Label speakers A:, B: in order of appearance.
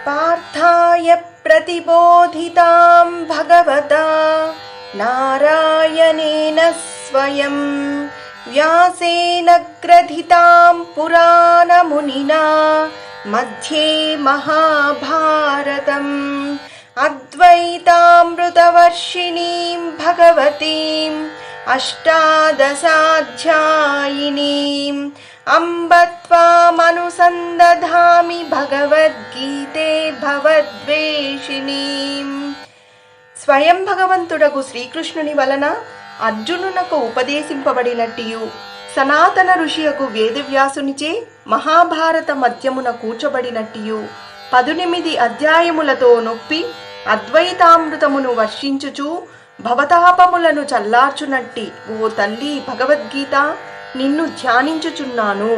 A: पार्थाय प्रतिबोधितां भगवता नारायणेन स्वयं व्यासेन ग्रथितां पुराणमुनिना मध्ये महाभारतम् अद्वैतामृतवर्षिणीं भगवतीम् अष्टादशाध्यायिनीम् अम्ब त्वामनुसन्दधामि भगवद्गीते भवद्वेषिणीम्. స్వయం భగవంతుడగు శ్రీకృష్ణుని వలన అర్జునునకు ఉపదేశింపబడినట్టియు సనాతన ఋషియకు వేదవ్యాసునిచే మహాభారత మధ్యమున కూర్చబడినట్టియు 18 అధ్యాయములతో నొప్పి అద్వైతామృతమును వర్షించుచు భవతాపములను చల్లార్చునట్టి ఓ తల్లి భగవద్గీత నిన్ను ధ్యానించుచున్నాను.